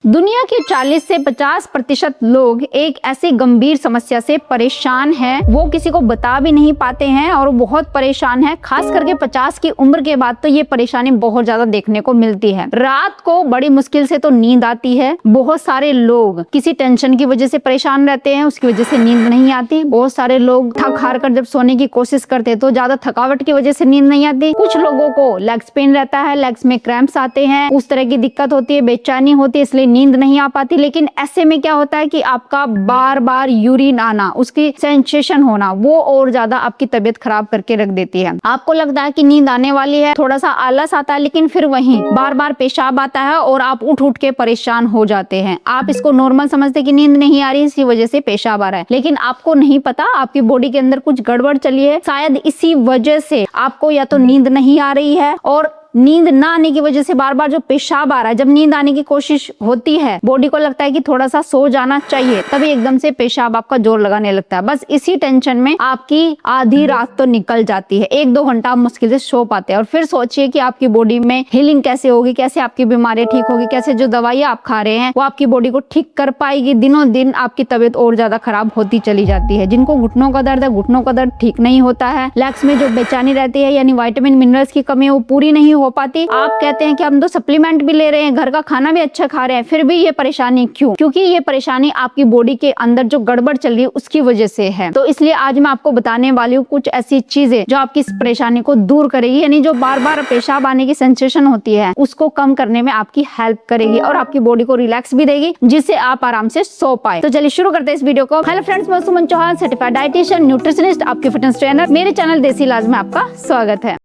दुनिया के 40 से 50% लोग एक ऐसी गंभीर समस्या से परेशान हैं, वो किसी को बता भी नहीं पाते हैं और वो बहुत परेशान है। खास करके 50 की उम्र के बाद तो ये परेशानी बहुत ज्यादा देखने को मिलती है। रात को बड़ी मुश्किल से तो नींद आती है। बहुत सारे लोग किसी टेंशन की वजह से परेशान रहते हैं, उसकी वजह से नींद नहीं आती। बहुत सारे लोग थक हार कर जब सोने की कोशिश करते हैं तो ज्यादा थकावट की वजह से नींद नहीं आती। कुछ लोगों को लेग्स पेन रहता है, लेग्स में क्रैम्प्स आते हैं, उस तरह की दिक्कत होती है, बेचैनी होती है, इसलिए नींद नहीं आ पाती। लेकिन ऐसे में क्या होता है कि आपका बार बार यूरिन आना, उसकी सेंसेशन होना, वो और ज्यादा आपकी तबीयत खराब करके रख देती है। आपको लगता है कि नींद आने वाली है, थोड़ा सा आलस आता है, लेकिन फिर वहीं बार बार पेशाब आता है और आप उठ उठ के परेशान हो जाते हैं। आप इसको नॉर्मल समझते कि नींद नहीं आ रही, इसी वजह से पेशाब आ रहा है, लेकिन आपको नहीं पता आपकी बॉडी के अंदर कुछ गड़बड़ चली है। शायद इसी वजह से आपको या तो नींद नहीं आ रही है, और नींद ना आने की वजह से बार बार जो पेशाब आ रहा है, जब नींद आने की कोशिश होती है, बॉडी को लगता है कि थोड़ा सा सो जाना चाहिए, तभी एकदम से पेशाब आपका जोर लगाने लगता है। बस इसी टेंशन में आपकी आधी रात तो निकल जाती है। 1-2 घंटा आप मुश्किल से सो पाते हैं। और फिर सोचिए कि आपकी बॉडी में हीलिंग कैसे होगी, कैसे आपकी बीमारी ठीक होगी, कैसे जो दवाइयां आप खा रहे हैं वो आपकी बॉडी को ठीक कर पाएगी। दिनों दिन आपकी तबीयत और ज्यादा खराब होती चली जाती है। जिनको घुटनों का दर्द है, घुटनों का दर्द ठीक नहीं होता है। लेग्स में जो बेचैनी रहती है, यानी विटामिन मिनरल्स की कमी है, वो पूरी नहीं हो पाती। आप कहते हैं कि हम तो सप्लीमेंट भी ले रहे हैं, घर का खाना भी अच्छा खा रहे हैं, फिर भी ये परेशानी क्यों? क्योंकि ये परेशानी आपकी बॉडी के अंदर जो गड़बड़ चल रही है उसकी वजह से है। तो इसलिए आज मैं आपको बताने वाली हूँ कुछ ऐसी चीजें जो आपकी इस परेशानी को दूर करेगी, यानी जो बार बार पेशाब आने की सेंसेशन होती है उसको कम करने में आपकी हेल्प करेगी और आपकी बॉडी को रिलैक्स भी देगी, जिससे आप आराम से सो पाए। तो चलिए शुरू करते हैं इस वीडियो को। हेलो फ्रेंड्स, मैं सुमन चौहान, सर्टिफाइड डाइटिशियन, न्यूट्रिशनिस्ट, आपकी फिटनेस ट्रेनर। मेरे चैनल देसी इलाज में आपका स्वागत है।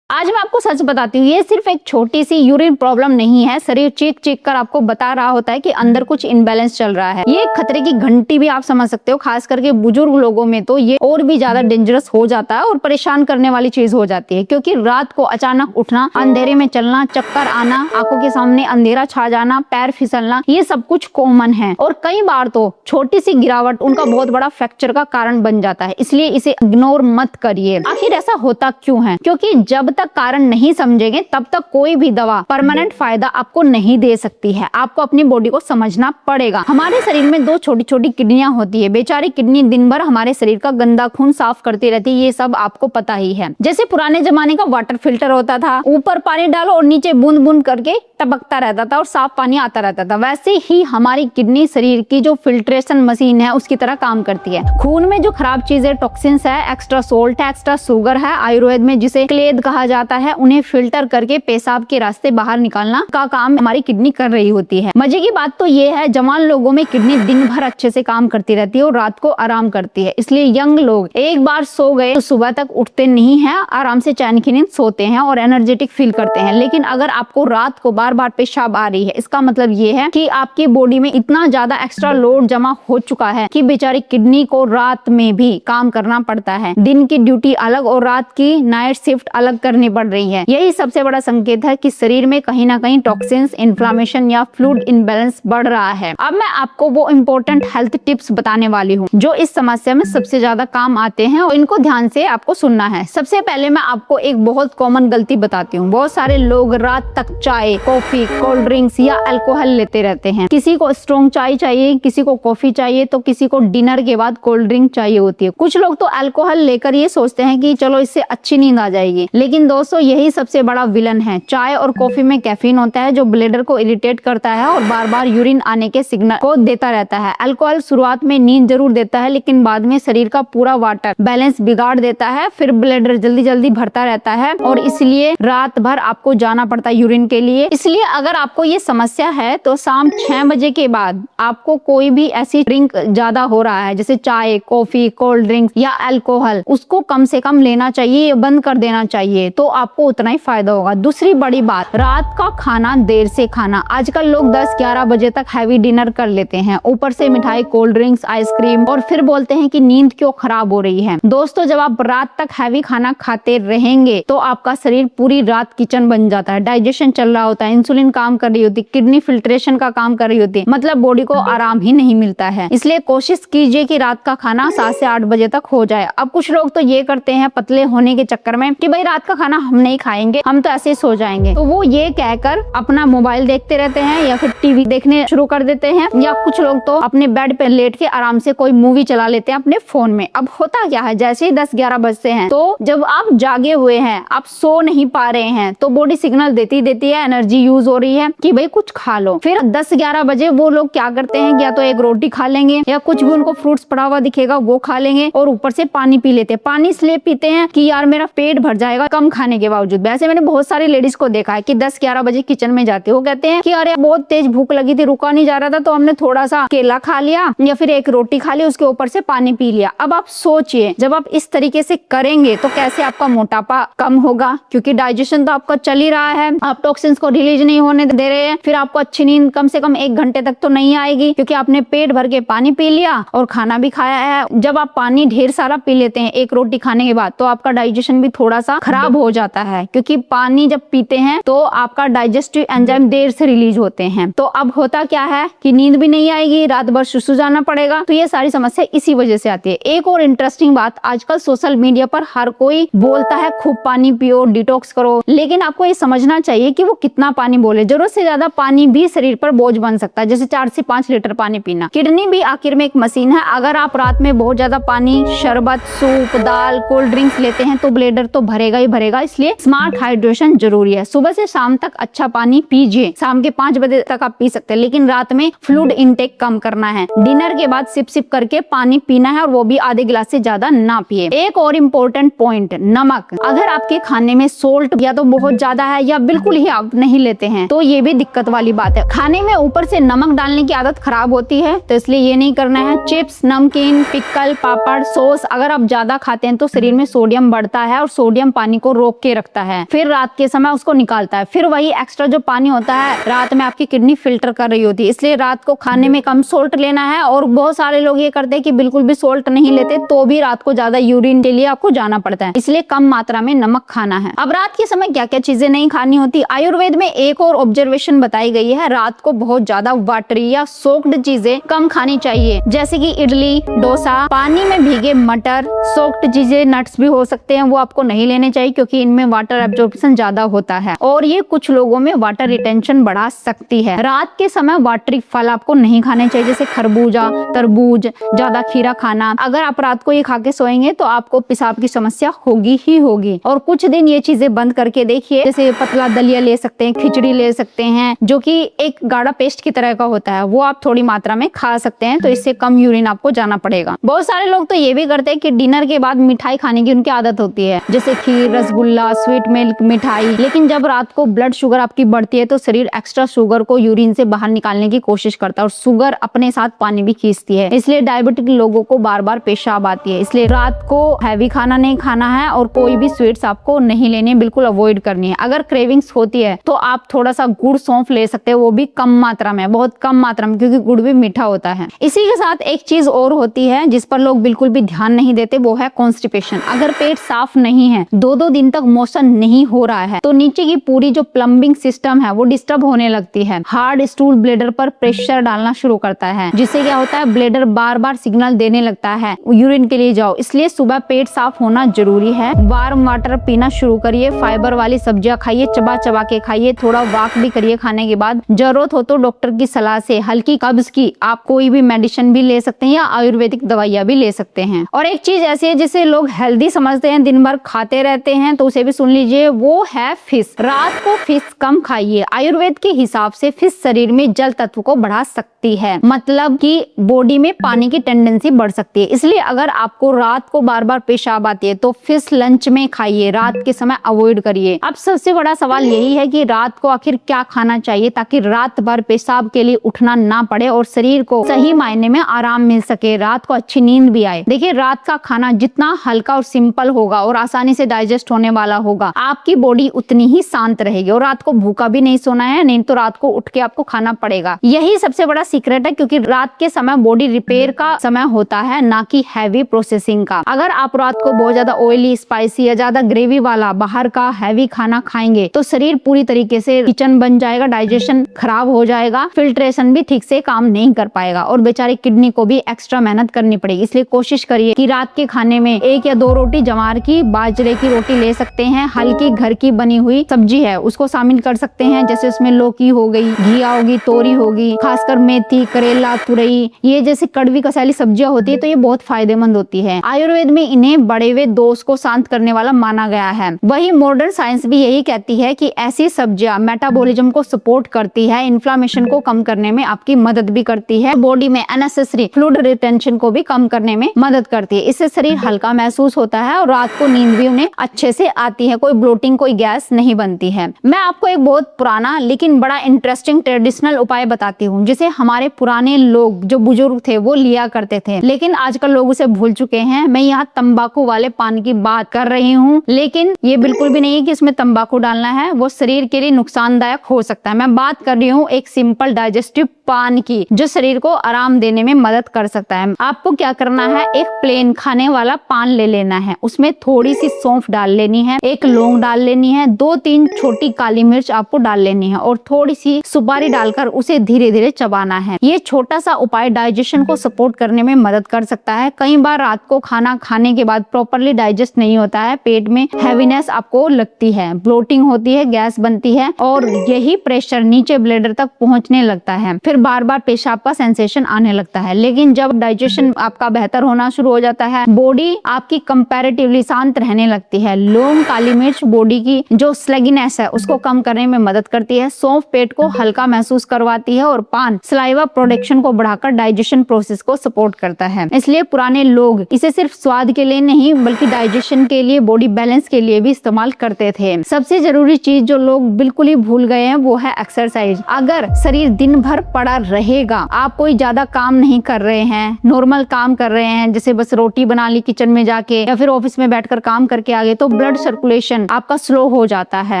आज मैं आपको सच बताती हूँ, ये सिर्फ एक छोटी सी यूरिन प्रॉब्लम नहीं है। शरीर चीख चीख कर आपको बता रहा होता है कि अंदर कुछ इनबैलेंस चल रहा है। ये खतरे की घंटी भी आप समझ सकते हो। खास करके बुजुर्ग लोगों में तो ये और भी ज्यादा डेंजरस हो जाता है और परेशान करने वाली चीज हो जाती है, क्योंकि रात को अचानक उठना, अंधेरे में चलना, चक्कर आना, आंखों के सामने अंधेरा छा जाना, पैर फिसलना, ये सब कुछ कॉमन है। और कई बार तो छोटी सी गिरावट उनका बहुत बड़ा फ्रैक्चर का कारण बन जाता है। इसलिए इसे इग्नोर मत करिए। आखिर ऐसा होता क्यों है? क्योंकि जब तक कारण नहीं समझेंगे तब तक कोई भी दवा परमानेंट फायदा आपको नहीं दे सकती है। आपको अपनी बॉडी को समझना पड़ेगा। हमारे शरीर में 2 छोटी छोटी किडनियां होती है। बेचारी किडनी दिन भर हमारे शरीर का गंदा खून साफ करती रहती है, ये सब आपको पता ही है। जैसे पुराने जमाने का वाटर फिल्टर होता था, ऊपर पानी डालो और नीचे बूंद बूंद करके टपकता रहता था और साफ पानी आता रहता था, वैसे ही हमारी किडनी शरीर की जो फिल्ट्रेशन मशीन है उसकी तरह काम करती है। खून में जो खराब चीजें, टॉक्सिन्स है, एक्स्ट्रा सोल्ट है, एक्स्ट्रा शुगर है, आयुर्वेद में जिसे क्लेद कहा जाता है, उन्हें फिल्टर करके पेशाब के रास्ते बाहर निकालना का काम हमारी किडनी कर रही होती है। मजे की बात तो ये है, जवान लोगों में किडनी दिन भर अच्छे से काम करती रहती है और रात को आराम करती है। इसलिए यंग लोग एक बार सो गए तो सुबह तक उठते नहीं है, आराम से चैन की नींद सोते हैं और एनर्जेटिक फील करते हैं। लेकिन अगर आपको रात को बार बार पेशाब आ रही है, इसका मतलब ये है कि आपकी बॉडी में इतना ज्यादा एक्स्ट्रा लोड जमा हो चुका है कि बेचारी किडनी को रात में भी काम करना पड़ता है। दिन की ड्यूटी अलग और रात की नाइट शिफ्ट अलग करनी पड़ रही है। यही सबसे बड़ा संकेत है कि शरीर में कहीं ना कहीं टॉक्सिन्स, इन्फ्लेमेशन या फ्लूइड इनबैलेंस बढ़ रहा है। अब मैं आपको वो इम्पोर्टेंट हेल्थ टिप्स बताने वाली हूँ जो इस समस्या में सबसे ज्यादा काम आते हैं और इनको ध्यान से आपको सुनना है। सबसे पहले मैं आपको एक बहुत कॉमन गलती बताती हूँ। बहुत सारे लोग रात तक चाय, कॉफी, कोल्ड ड्रिंक्स या अल्कोहल लेते रहते हैं। किसी को स्ट्रॉन्ग चाय चाहिए, किसी को कॉफी चाहिए, तो किसी को डिनर के बाद कोल्ड ड्रिंक चाहिए होती है। कुछ लोग तो अल्कोहल लेकर ये सोचते हैं कि चलो इससे अच्छी नींद आ जाएगी, लेकिन दोस्तों यही सबसे बड़ा विलन है। चाय और कॉफी में कैफीन होता है जो ब्लैडर को इरिटेट करता है और बार बार यूरिन आने के सिग्नल को देता रहता है। अल्कोहल शुरुआत में नींद जरूर देता है, लेकिन बाद में शरीर का पूरा वाटर बैलेंस बिगाड़ देता है। फिर ब्लैडर जल्दी जल्दी भरता रहता है और इसलिए रात भर आपको जाना पड़ता है यूरिन के लिए। इसलिए अगर आपको ये समस्या है तो शाम 6 बजे के बाद आपको कोई भी ऐसी ड्रिंक ज्यादा हो रहा है, जैसे चाय, कॉफी, कोल्ड ड्रिंक या अल्कोहल, उसको कम से कम लेना चाहिए, बंद कर देना चाहिए, तो आपको उतना ही फायदा होगा। दूसरी बड़ी बात, रात का खाना देर से खाना। आजकल लोग 10-11 बजे तक हैवी डिनर कर लेते हैं, ऊपर से मिठाई, कोल्ड ड्रिंक्स, आइसक्रीम, और फिर बोलते हैं कि नींद क्यों खराब हो रही है। दोस्तों, जब आप रात तक हैवी खाना खाते रहेंगे तो आपका शरीर पूरी रात किचन बन जाता है। डाइजेशन चल रहा होता है, इंसुलिन काम कर रही होती है, किडनी फिल्ट्रेशन का काम कर रही होती है, मतलब बॉडी को आराम ही नहीं मिलता है। इसलिए कोशिश कीजिए कि रात का खाना 7 से 8 बजे तक हो जाए। अब कुछ लोग तो ये करते हैं पतले होने के चक्कर में कि भाई रात का खाना हम नहीं खाएंगे, हम तो ऐसे ही सो जाएंगे। तो वो ये कहकर अपना मोबाइल देखते रहते हैं या फिर टीवी देखने शुरू कर देते हैं, या कुछ लोग तो अपने बेड पे लेट के आराम से कोई मूवी चला लेते हैं अपने फोन में। अब होता क्या है, जैसे ही 10-11 बजते हैं तो जब आप जागे हुए हैं, आप सो नहीं पा रहे हैं, तो बॉडी सिग्नल देती है, एनर्जी यूज हो रही है कि भाई कुछ खा लो। फिर 10-11 बजे वो लोग क्या करते हैं, या तो एक रोटी खा लेंगे या कुछ भी उनको फ्रूट्स पड़ा हुआ दिखेगा वो खा लेंगे, और ऊपर से पानी पी लेते हैं। पानी इसलिए पीते हैं कि यार मेरा पेट भर जाएगा कम खाने के बावजूद। वैसे मैंने बहुत सारी लेडीज को देखा है कि 10-11 बजे किचन में जाते हो, कहते हैं कि अरे बहुत तेज भूख लगी थी, रुका नहीं जा रहा था, तो हमने थोड़ा सा केला खा लिया या फिर एक रोटी खा ली, उसके ऊपर से पानी पी लिया। अब आप सोचिए, जब आप इस तरीके से करेंगे तो कैसे आपका मोटापा कम होगा, क्योंकि डाइजेशन तो आपका चल ही रहा है, आप टॉक्सिन्स को रिलीज नहीं होने दे रहे हैं। फिर आपको अच्छी नींद कम से कम 1 घंटे तक तो नहीं आएगी, क्योंकि आपने पेट भर के पानी पी लिया और खाना भी खाया है। जब आप पानी ढेर सारा पी लेते हैं एक रोटी खाने के बाद, तो आपका डाइजेशन भी थोड़ा सा खराब हो जाता है, क्योंकि पानी जब पीते हैं तो आपका डाइजेस्टिव एंजाइम देर से रिलीज होते हैं। तो अब होता क्या है कि नींद भी नहीं आएगी, रात भर सुसु जाना पड़ेगा। तो ये सारी समस्या इसी वजह से आती है। एक और इंटरेस्टिंग बात, आजकल सोशल मीडिया पर हर कोई बोलता है खूब पानी पियो, डिटॉक्स करो, लेकिन आपको ये समझना चाहिए कि वो कितना पानी बोले। जरूरत से ज्यादा पानी भी शरीर पर बोझ बन सकता है, जैसे 4 से 5 लीटर पानी पीना। किडनी भी आखिर में एक मशीन है, अगर आप रात में बहुत ज्यादा पानी, शरबत, सूप, दाल, कोल्ड ड्रिंक्स लेते हैं तो ब्लैडर तो भरेगा ही भरेगा। इसलिए स्मार्ट हाइड्रेशन जरूरी है। सुबह से शाम तक अच्छा पानी पीजिए, शाम के 5 बजे तक आप पी सकते हैं, लेकिन रात में फ्लूइड इनटेक कम करना है। डिनर के बाद सिप सिप करके पानी पीना है, और वो भी आधे गिलास से ज्यादा ना पिए। एक और इम्पोर्टेंट पॉइंट, नमक। अगर आपके खाने में सोल्ट या तो बहुत ज्यादा है या बिल्कुल ही आप नहीं लेते हैं, तो ये भी दिक्कत वाली बात है। खाने में ऊपर से नमक डालने की आदत खराब होती है, तो इसलिए ये नहीं करना है। चिप्स, नमकीन, पिकल, पापड़, सॉस अगर आप ज्यादा खाते हैं तो शरीर में सोडियम बढ़ता है, और सोडियम पानी को रोक के रखता है, फिर रात के समय उसको निकालता है। फिर वही एक्स्ट्रा जो पानी होता है रात में आपकी किडनी फिल्टर कर रही होती है। इसलिए रात को खाने में कम सोल्ट लेना है। और बहुत सारे लोग ये करते हैं कि बिल्कुल भी सोल्ट नहीं लेते, तो भी रात को ज्यादा यूरिन के लिए आपको जाना पड़ता है। इसलिए कम मात्रा में नमक खाना है। अब रात के समय क्या क्या चीजें नहीं खानी होती, आयुर्वेद में एक और ऑब्जर्वेशन बताई गई है, रात को बहुत ज्यादा वाटरी या सोक्ड चीजें कम खानी चाहिए, जैसे कि इडली, डोसा, पानी में भीगे मटर, सोक्ड चीजें, नट्स भी हो सकते हैं, वो आपको नहीं लेने चाहिए, क्योंकि इनमें वाटर एब्जॉर्प्शन ज्यादा होता है और ये कुछ लोगों में वाटर रिटेंशन बढ़ा सकती है। रात के समय वाटरी फल आपको नहीं खाने चाहिए, जैसे खरबूजा, तरबूज, ज्यादा खीरा खाना। अगर आप रात को ये खा के सोएंगे तो आपको पेशाब की समस्या होगी ही होगी। और कुछ दिन ये चीजें बंद करके देखिए, जैसे पतला दलिया ले सकते हैं, खिचड़ी ले सकते हैं, जो कि एक गाढ़ा पेस्ट की तरह का होता है, वो आप थोड़ी मात्रा में खा सकते हैं, तो इससे कम यूरिन आपको जाना पड़ेगा। बहुत सारे लोग तो ये भी करते हैं कि डिनर के बाद मिठाई खाने की उनकी आदत होती है, जैसे खीर, रसगुल्ला, स्वीट मिल्क, मिठाई। लेकिन जब रात को ब्लड शुगर आपकी बढ़ती है तो शरीर एक्स्ट्रा शुगर को यूरिन से बाहर निकालने की कोशिश करता है, और शुगर अपने साथ पानी भी खींचती है, इसलिए डायबिटिक लोगों को बार बार पेशाब आती है। इसलिए रात को हैवी खाना नहीं खाना है, और कोई भी स्वीट्स आपको नहीं लेनी, बिल्कुल अवॉइड करनी है। अगर क्रेविंग्स होती है तो आप थोड़ा सा गुड़, सौंफ ले सकते हैं, वो भी कम मात्रा में, बहुत कम मात्रा में, क्योंकि गुड़ भी मीठा होता है। इसी के साथ एक चीज और होती है जिस पर लोग बिल्कुल भी ध्यान नहीं देते, वो है कॉन्स्टिपेशन। अगर पेट साफ नहीं है, 2-2 दिन तक मोशन नहीं हो रहा है, तो नीचे की पूरी जो प्लम्बिंग सिस्टम है वो डिस्टर्ब होने लगती है। हार्ड स्टूल ब्लेडर पर प्रेशर डालना शुरू करता है, जिससे क्या होता है, ब्लेडर बार बार सिग्नल देने लगता है यूरिन के लिए जाओ। इसलिए सुबह पेट साफ होना जरूरी है। वार्म वाटर पीना शुरू करिए, फाइबर वाली सब्जियां खाइए, चबा चबा के खाइए, थोड़ा वॉक भी करिए खाने के बाद। जरूरत हो तो डॉक्टर की सलाह से हल्की कब्ज की आप कोई भी मेडिसिन भी ले सकते हैं, या आयुर्वेदिक दवाइयां भी ले सकते हैं। और एक चीज ऐसी है जिसे लोग हेल्दी समझते हैं, दिन भर खाते रहते हैं, तो उसे भी सुन लीजिए, वो है फिश। रात को फिश कम खाइए। आयुर्वेद के हिसाब से फिश शरीर में जल तत्व को बढ़ा सकती है, मतलब कि बॉडी में पानी की टेंडेंसी बढ़ सकती है। इसलिए अगर आपको रात को बार बार पेशाब आती है तो फिश लंच में खाइए, रात के समय अवॉइड करिए। अब सबसे बड़ा सवाल यही है कि रात को आखिर क्या खाना चाहिए ताकि रात भर पेशाब के लिए उठना ना पड़े और शरीर को सही मायने में आराम मिल सके, रात को अच्छी नींद भी आए। देखिए, रात का खाना जितना हल्का और सिंपल होगा और आसानी से डाइजेस्ट होने वाला होगा, आपकी बॉडी उतनी ही शांत रहेगी। और रात को भूखा भी नहीं सोना है, नहीं तो रात को उठ के आपको खाना पड़ेगा। यही सबसे बड़ा सीक्रेट है, क्योंकि रात के समय बॉडी रिपेयर का समय होता है, ना कि हैवी प्रोसेसिंग का। अगर आप रात को बहुत ज्यादा ऑयली, स्पाइसी या ज्यादा ग्रेवी वाला बाहर का हैवी खाना खाएंगे तो शरीर पूरी तरीके से किचन बन जाएगा, डाइजेशन खराब हो जाएगा, फिल्ट्रेशन भी ठीक से काम नहीं कर पाएगा, और बेचारी किडनी को भी एक्स्ट्रा मेहनत करनी पड़ेगी। इसलिए कोशिश करिए कि रात के खाने में 1 या 2 रोटी जवार की, बाजरे की रोटी ले ले सकते हैं। हल्की घर की बनी हुई सब्जी है उसको शामिल कर सकते हैं, जैसे उसमें लौकी हो गई, घिया होगी, तोरी होगी, खासकर मेथी, करेला, तुरई, ये जैसे कड़वी कसाली सब्जियां होती है तो ये बहुत फायदेमंद होती है। आयुर्वेद में इन्हें बढ़े हुए दोष को शांत करने वाला माना गया है। वही मॉडर्न साइंस भी यही कहती है कि ऐसी सब्जियां मेटाबॉलिज्म को सपोर्ट करती है, इन्फ्लामेशन को कम करने में आपकी मदद भी करती है, बॉडी में अननेसेसरी फ्लूइड रिटेंशन को भी कम करने में मदद करती है। इससे शरीर हल्का महसूस होता है और रात को नींद भी उन्हें अच्छे से आती है, कोई ब्लोटिंग, कोई गैस नहीं बनती है। मैं आपको एक बहुत पुराना लेकिन बड़ा इंटरेस्टिंग ट्रेडिशनल उपाय बताती हूँ, जिसे हमारे पुराने लोग जो बुजुर्ग थे वो लिया करते थे, लेकिन आजकल लोग उसे भूल चुके हैं। मैं यहाँ तंबाकू वाले पान की बात कर रही हूँ, लेकिन ये बिल्कुल भी नहीं है कि इसमें तंबाकू डालना है, वो शरीर के लिए नुकसानदायक हो सकता है। मैं बात कर रही हूँ एक सिंपल डाइजेस्टिव पान की, जो शरीर को आराम देने में मदद कर सकता है। आपको क्या करना है, एक प्लेन खाने वाला पान ले लेना है, उसमें थोड़ी सी सौंफ डाल लेनी है, एक लौंग डाल लेनी है, 2-3 छोटी काली मिर्च आपको डाल लेनी है और थोड़ी सी सुपारी डालकर उसे धीरे धीरे चबाना है। ये छोटा सा उपाय डाइजेशन को सपोर्ट करने में मदद कर सकता है। कई बार रात को खाना खाने के बाद प्रॉपरली डाइजेस्ट नहीं होता है, पेट में हैवीनेस आपको लगती है, ब्लोटिंग होती है, गैस बनती है और यही प्रेशर नीचे ब्लैडर तक पहुंचने लगता है, फिर बार बार पेशाब का सेंसेशन आने लगता है। लेकिन जब डाइजेशन आपका बेहतर होना शुरू हो जाता है, बॉडी आपकी कंपैरेटिवली शांत रहने लगती है। लौंग, काली मिर्च बॉडी की जो स्लैगीनेस है उसको कम करने में मदद करती है, सौंफ पेट को हल्का महसूस करवाती है और पान सलाइवा प्रोडक्शन को बढ़ाकर डाइजेशन प्रोसेस को सपोर्ट करता है। इसलिए पुराने लोग इसे सिर्फ स्वाद के लिए नहीं बल्कि डाइजेशन के लिए, बॉडी बैलेंस के लिए भी इस्तेमाल करते थे। सबसे जरूरी चीज जो लोग बिल्कुल ही भूल गए हैं वो है एक्सरसाइज। अगर शरीर दिन भर पड़ा रहेगा, आप कोई ज्यादा काम नहीं कर रहे हैं, नॉर्मल काम कर रहे हैं, जैसे बस रोटी बना ली किचन में जाके या फिर ऑफिस में बैठकर काम करके आ गए, तो ब्लड सर्कुलेशन आपका स्लो हो जाता है।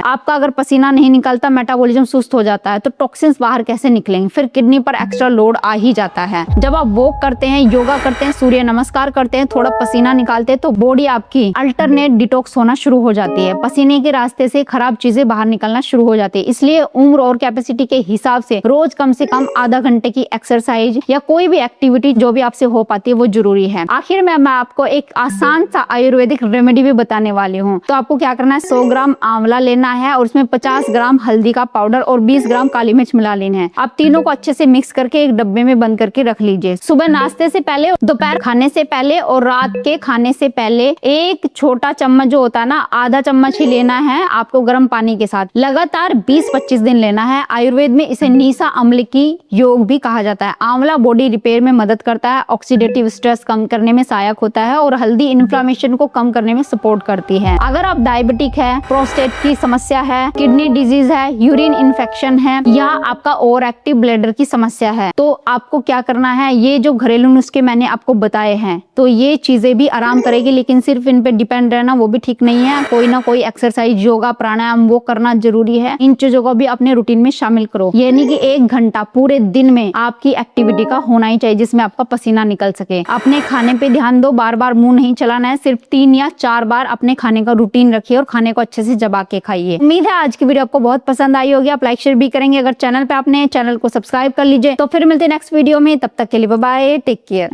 आपका अगर पसीना नहीं निकलता, मेटाबॉलिज्म सुस्त हो जाता है, तो टॉक्सिन्स बाहर कैसे निकलेंगे, फिर किडनी पर एक्स्ट्रा लोड आ ही जाता है। जब आप वॉक करते हैं, योगा करते हैं, सूर्य नमस्कार करते हैं, थोड़ा पसीना निकालते हैं, तो बॉडी आपकी अल्टरनेट डिटॉक्स होना शुरू हो जाती है, पसीने के रास्ते से खराब चीजें बाहर निकलना शुरू हो जाती है। इसलिए उम्र और कैपेसिटी के हिसाब से रोज कम से कम आधा घंटे की एक्सरसाइज या कोई भी एक्टिविटी जो भी आपसे हो पाती है वो जरूरी है। आखिर में मैं आपको एक आसान सा आयुर्वेदिक रेमेडी भी बताने वाली हूँ। तो आपको क्या करना है, 100 ग्राम आंवला लेना है और उसमें 50 ग्राम हल्दी का पाउडर और 20 ग्राम काली मिर्च मिला लेना है। आप तीनों को अच्छे से मिक्स करके एक डब्बे में बंद करके रख लीजिए। सुबह नाश्ते से पहले, दोपहर खाने से पहले और रात के खाने से पहले एक छोटा चम्मच जो होता है ना, आधा चम्मच ही लेना है आपको गर्म पानी के साथ। लगातार 20-25 दिन लेना है। आयुर्वेद में इसे नीसा अम्ल की योग भी कहा जाता है। आंवला बॉडी रिपेयर में मदद करता है, ऑक्सीडेटिव स्ट्रेस कम करने में सहायक होता है और हल्दी इन्फ्लेमेशन को कम करने में सपोर्ट करती है। अगर आप डायबिटिक है, प्रोस्टेट की समस्या है, किडनी डिजीज है, यूरिन इन्फेक्शन है या आपका ओवर एक्टिव ब्लैडर की समस्या है, तो आपको क्या करना है, ये जो घरेलू नुस्खे मैंने आपको बताए हैं तो ये चीजें भी आराम करेगी, लेकिन सिर्फ इन पे डिपेंड रहना वो भी ठीक नहीं है। कोई ना कोई एक्सरसाइज, योगा, प्राणायाम वो करना जरूरी है। इन चीजों को भी अपने रूटीन में शामिल करो। यानी कि 1 घंटा पूरे दिन में आपकी एक्टिविटी का होना ही चाहिए जिसमें आपका पसीना निकल सके। अपने खाने पे ध्यान दो, बार बार मुंह नहीं चलाना है, सिर्फ 3 या 4 बार अपने खाने का रूटीन रखिए और खाने को अच्छे से चबा के खाइए। उम्मीद है आज की वीडियो आपको बहुत पसंद आई होगी। आप लाइक शेयर भी करेंगे। अगर चैनल पे आपने चैनल को सब्सक्राइब कर लीजिए। तो फिर मिलते हैं नेक्स्ट वीडियो में, तब तक के लिए बाय बाय, टेक केयर।